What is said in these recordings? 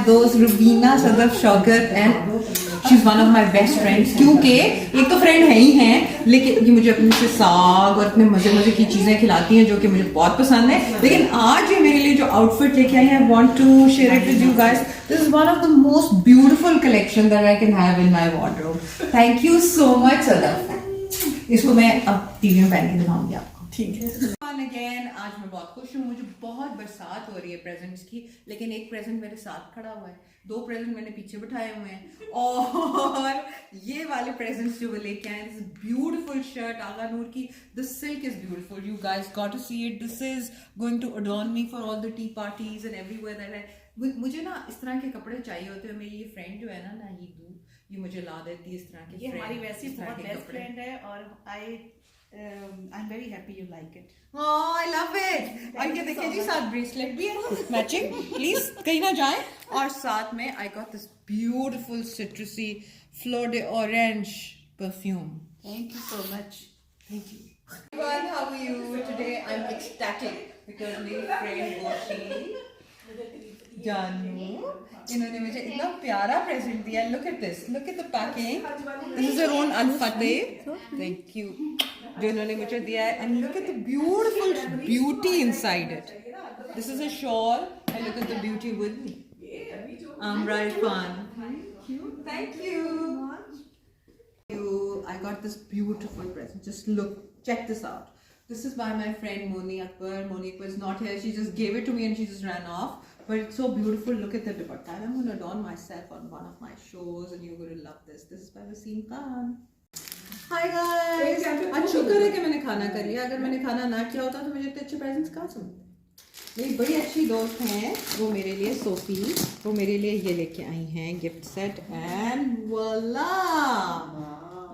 दोस्त Rubina Sadaf Shaukat and she is one of my best friends. क्योंकि एक तो फ्रेंड है ही हैं, लेकिन ये मुझे अपने से साग और अपने मज़े मज़े की चीज़ें खिलाती हैं जो कि मुझे बहुत पसंद है। लेकिन आज ये मेरे लिए जो आउटफिट लेके आई है, want to share it with you guys. This is one of the most beautiful collection that I can have in my wardrobe. Thank you so much Sadaf. इसको मैं अब टीवी में पहन के दिखाऊंगी आपको, ठीक है। अगेन आज मैं बहुत खुश हूँ। मुझे बहुत बरसात हो रही है प्रेजेंट्स की, लेकिन एक प्रेजेंट मेरे साथ खड़ा हुआ है, दो प्रेजेंट मैंने पीछे बिठाए हुए हैं, और ये वाले प्रेजेंट्स जो वो लेके आए, this beautiful shirt Agha Noor की। The silk is beautiful, you guys got to see it. This is going to adorn me for all the tea parties and everywhere that I. मुझे ना इस तरह के कपड़े चाहिए होते हैं। मेरी ये फ्रेंड जो है ना नाहीदू, ये मुझे ला देती है इस तरह के। ये हमारी वैसी बहुत बेस्ट फ्रेंड है और I'm very happy you like it. Oh, I love it. और ये देखिए जी, साथ ब्रेसलेट भी है मैचिंग, प्लीज कहीं ना जाए। और साथ में I got this beautiful citrusy fleur d'orange perfume. Thank you so much. Thank you. Everyone, how are you today? I'm ecstatic because मेरी friend Boshi जानू, इन्होंने मुझे इतना प्यारा प्रेजेंट दिया। Look at this. Look at the packing. This is their own al-fateh. Thank you. जो इन्होंने मुझे दिया है, and look at the beautiful beauty inside it. This is a shawl, and look at the beauty with me. I'm right fun. Thank you. I got this beautiful present. Just look, check this out. This is by my friend Moni Akbar. Moni Akbar is not here. She just gave it to me and she just ran off. But it's so beautiful. Look at the dupatta. I'm going to adorn myself on one of my shows, and you're going to love this. This is by Wasim Khan. Hi guys. आज शुक्र है कि मैंने खाना कर लिया। अगर मैंने खाना ना किया होता तो मुझे इतने अच्छे प्रेजेंट्स कहाँ से मिलते। मेरी बड़ी अच्छी दोस्त हैं, वो मेरे लिए सोफी, वो मेरे लिए ये लेके आई हैं गिफ्ट सेट, एंड वोला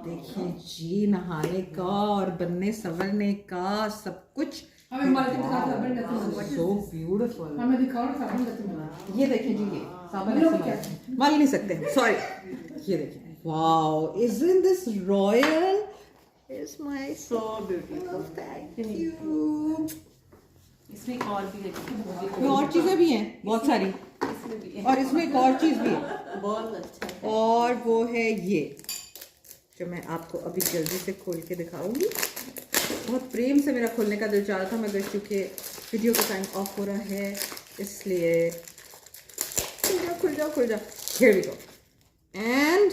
देखिए जी, नहाने का और बनने संवरने का सब कुछ। हमें मार्केट दिखा साबुन सो ब्यूटीफुल। हमें दिखाओ साबुन कैसे ये देखें जी, ये साबुन मल नहीं सकते, सॉरी। ये देखें, wow, isn't this royal? It's my so beautiful. Thank you. इसमें एक और भी है, और चीजें भी हैं बहुत सारी, इसमें भी है, और इसमें एक और चीज भी है बहुत अच्छा। और वो है ये जो मैं आपको अभी जल्दी से खोल के दिखाऊंगी। बहुत प्रेम से मेरा खोलने का दिल चाह रहा था, मगर क्योंकि वीडियो का टाइम ऑफ हो रहा है इसलिए। खुल जाओ खुल जाओ। Here we go. And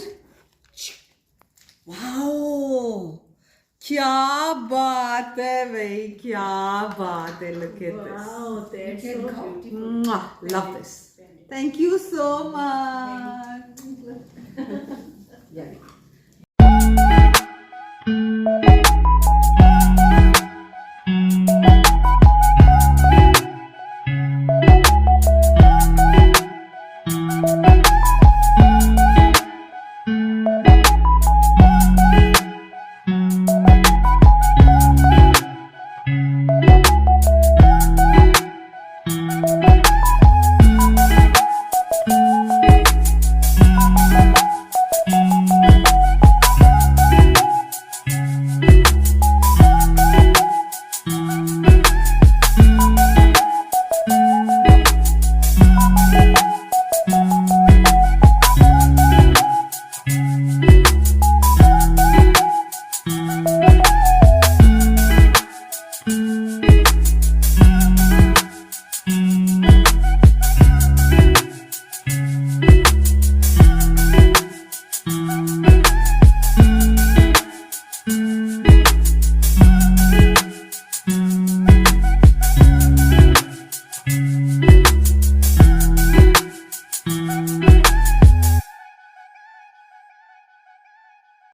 wow, क्या बात है भाई, क्या बात है। Look at this. Wow, that's so beautiful. Love this. Thank you so much. Yeah.